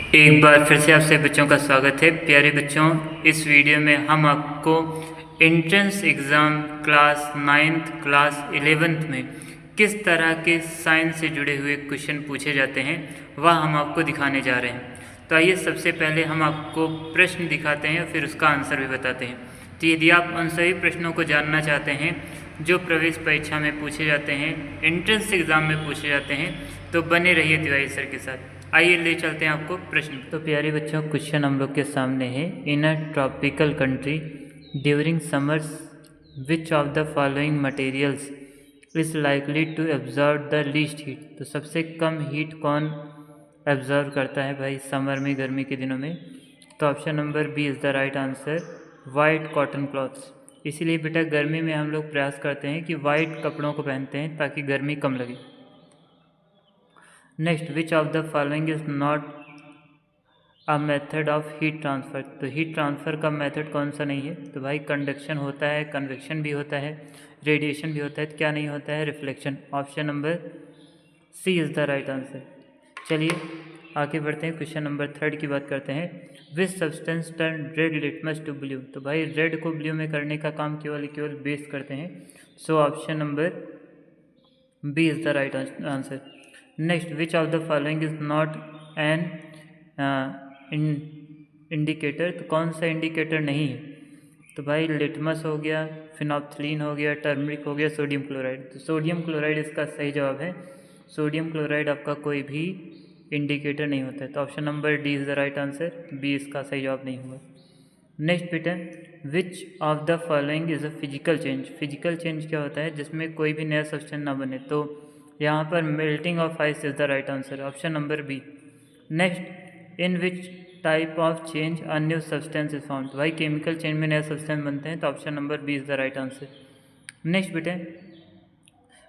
एक बार फिर से आपसे बच्चों का स्वागत है। प्यारे बच्चों, इस वीडियो में हम आपको entrance exam class 9th class 11th में किस तरह के साइंस से जुड़े हुए क्वेश्चन पूछे जाते हैं वह हम आपको दिखाने जा रहे हैं। तो आइए सबसे पहले हम आपको प्रश्न दिखाते हैं और फिर उसका आंसर भी बताते हैं। तो यदि आप उन सभी प्रश्नों को जानना चाहते हैं जो प्रवेश परीक्षा में पूछे जाते हैं, एंट्रेंस एग्ज़ाम में पूछे जाते हैं, तो बने रहिए तिवारी सर के साथ। आइए ले चलते हैं आपको प्रश्न। तो प्यारे बच्चों, क्वेश्चन हम लोग के सामने है। In a tropical country during summers which of the following materials is likely to absorb the least heat. तो सबसे कम हीट कौन एब्जॉर्व करता है भाई समर में, गर्मी के दिनों में? तो option number B is the right answer, white cotton clothes. इसीलिए बेटा गर्मी में हम लोग प्रयास करते हैं कि वाइट कपड़ों को पहनते हैं ताकि गर्मी कम लगे। Next, which of the following is not a method of heat transfer. तो हीट ट्रांसफ़र का मेथड कौन सा नहीं है? तो भाई कंडक्शन होता है, कन्वेक्शन भी होता है, रेडिएशन भी होता है, तो क्या नहीं होता है? Reflection. Option number C is the right answer. चलिए आगे बढ़ते हैं, क्वेश्चन नंबर 3 की बात करते हैं। Which substance turn red litmus to blue. तो भाई रेड को ब्लू में करने का काम केवल बेस करते हैं। So option number B is the right answer. Next, which of the following is not an indicator. तो कौन सा इंडिकेटर नहीं है? तो भाई लिटमस हो गया, फिनॉप्थलीन हो गया, टर्मरिक हो गया, सोडियम क्लोराइड। तो सोडियम क्लोराइड इसका सही जवाब है। सोडियम क्लोराइड आपका कोई भी इंडिकेटर नहीं होता है। तो option number D is the right answer, B इसका सही जवाब नहीं होगा। नेक्स्ट बेटा, which of the following is a physical change. Physical change क्या होता है? जिसमें कोई भी नया सब्सटेंस ना बने। तो यहाँ पर melting of ice is the right answer, option number B. Next, in which type of change a new substance is found. भाई केमिकल चेंज में नया सब्सटेंस बनते हैं, तो option number B is the right answer. Next बेटे,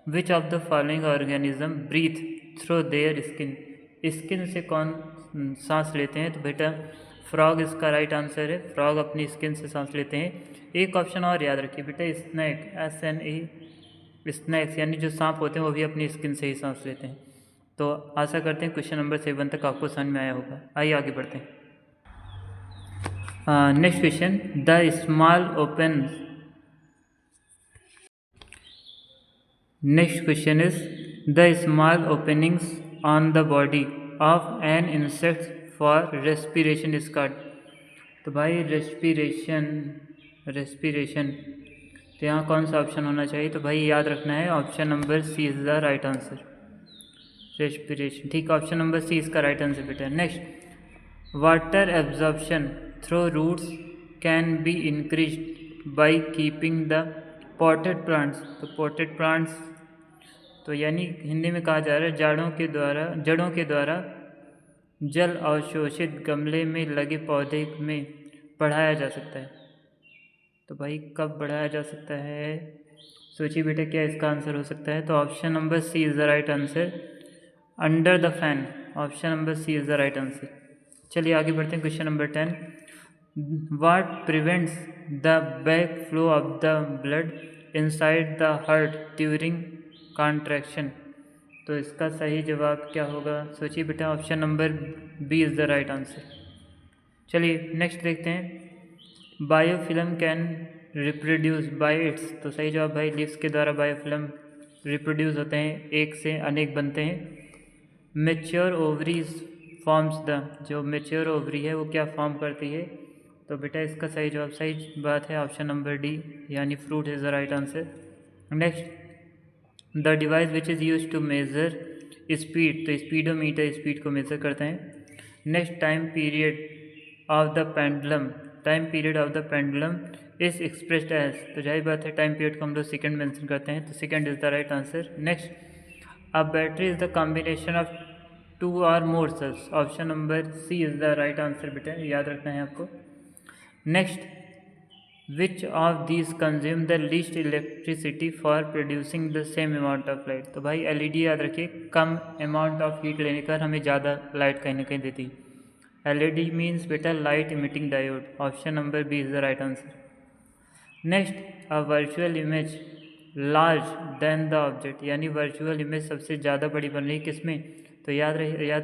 which of the following organism breathe through their skin. Skin से कौन सांस लेते हैं? तो बेटा फ्रॉग इसका राइट आंसर है। फ्रॉग अपनी स्किन से सांस लेते हैं। एक ऑप्शन और याद रखिए बेटा, स्नैक, SNE, स्नैक्स यानी जो सांप होते हैं वो भी अपनी स्किन से ही सांस लेते हैं। तो आशा करते हैं क्वेश्चन नंबर 7 तक आपको समझ में आया होगा। आइए आगे बढ़ते हैं। Next question, the small open. Next question is the small openings on the body of an insect for respiration is called. तो भाई रेस्पिरेशन तो यहाँ कौन सा ऑप्शन होना चाहिए? तो भाई याद रखना है, option number C is the right answer, respiration. ठीक, ऑप्शन नंबर सी इसका राइट आंसर बेटा। Next, water absorption through roots can be increased by keeping the potted plants. तो पॉटेड प्लांट्स तो यानी हिंदी में कहा जा रहा है जड़ों के द्वारा जल अवशोषित गमले में लगे पौधे में बढ़ाया जा सकता है। तो भाई कब बढ़ाया जा सकता है? सोचिए बेटा क्या इसका आंसर हो सकता है? तो option number C is the right answer, under the fan. Option number C is the right answer. चलिए आगे बढ़ते हैं, question number 10। What prevents the back flow of the blood inside the heart during contraction. तो इसका सही जवाब क्या होगा? सोचिए बेटा, option number B is the right answer. चलिए नेक्स्ट देखते हैं। Biofilm can reproduce by its. तो सही जवाब भाई लीव्स के द्वारा बायोफिल्म रिप्रोड्यूस होते हैं, एक से अनेक बनते हैं। मेच्योर ओवरीज फॉर्म्स द, जो मेच्योर ओवरी है वो क्या फॉर्म करती है? तो बेटा इसका सही जवाब, सही बात है, ऑप्शन नंबर डी यानी fruit is the right answer. Next, the device which is use to measure speed. तो स्पीडोमीटर स्पीड को मेज़र करते हैं। Next, time period of the pendulum. Time period of the pendulum is expressed as. तो जाहिर बात है time period को हम लोग सेकेंड मेंशन करते हैं, तो second is the right answer. Next, a battery is the combination of 2 और more cells. Option number C is the right answer बेटा, याद रखना है आपको। Next, which of these consume the least electricity for producing the same amount of light. तो भाई LED याद रखिए, कम अमाउंट ऑफ हीट लेने पर हमें ज़्यादा लाइट कहीं ना कहीं देती है। LED मीन्स बेटा light emitting diode. Option number B is the right answer. Next, a virtual image large than the object, यानी वर्चुअल इमेज सबसे ज़्यादा बड़ी बन रही है किस में? तो याद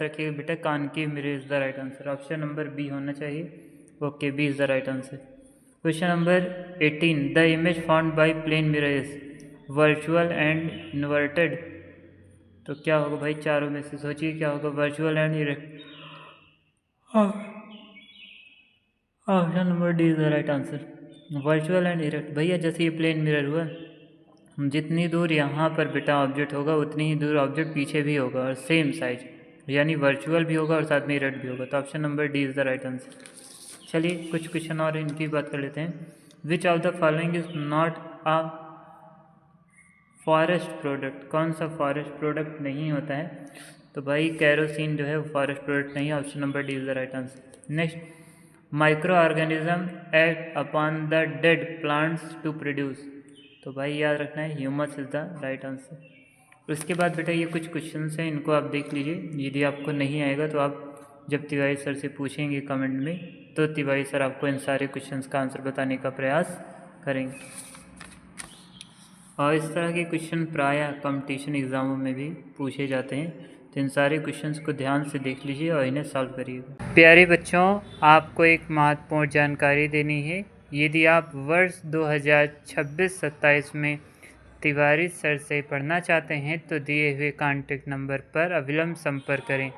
रखिएगा बेटा, concave mirror is the right answer. Option number B होना चाहिए। Okay, B is the right answer. Question number 18, the image found by plane mirror is virtual and inverted. तो क्या होगा भाई, चारों में से सोचिए क्या होगा, virtual and erect. Option number D is the right answer, virtual and erect. भैया जैसे ये प्लेन मिरर हुआ, जितनी दूर यहाँ पर बेटा ऑब्जेक्ट होगा उतनी ही दूर ऑब्जेक्ट पीछे भी होगा और सेम साइज, यानी वर्चुअल भी होगा और साथ में इरेक्ट भी होगा। तो option number D is the right answer. चलिए कुछ क्वेश्चन और इनकी बात कर लेते हैं। विच of the following is not a forest product. कौन सा फॉरेस्ट प्रोडक्ट नहीं होता है? तो भाई कैरोसिन जो है वो फॉरेस्ट प्रोडक्ट नहीं है। Option number D is the right answer. Next, micro organism act upon the dead plants to produce. तो भाई याद रखना है humus is the right answer. उसके बाद बेटा ये कुछ क्वेश्चंस हैं, इनको आप देख लीजिए। यदि आपको नहीं आएगा तो आप जब तिवारी सर से पूछेंगे कमेंट में, तो तिवारी सर आपको इन सारे क्वेश्चंस का आंसर बताने का प्रयास करेंगे। और इस तरह के क्वेश्चन प्रायः कंपटीशन एग्ज़ामों में भी पूछे जाते हैं, तो इन सारे क्वेश्चंस को ध्यान से देख लीजिए और इन्हें सॉल्व करिएगा। प्यारे बच्चों, आपको एक महत्वपूर्ण जानकारी देनी है। यदि आप वर्ष 2026-27 में तिवारी सर से पढ़ना चाहते हैं तो दिए हुए कॉन्टैक्ट नंबर पर अविलंब संपर्क करें।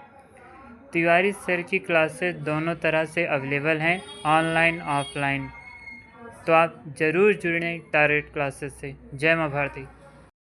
तिवारी सर की क्लासेस दोनों तरह से अवेलेबल हैं, ऑनलाइन ऑफलाइन। तो आप ज़रूर जुड़ें टारगेट क्लासेस से। जय माँ भारती।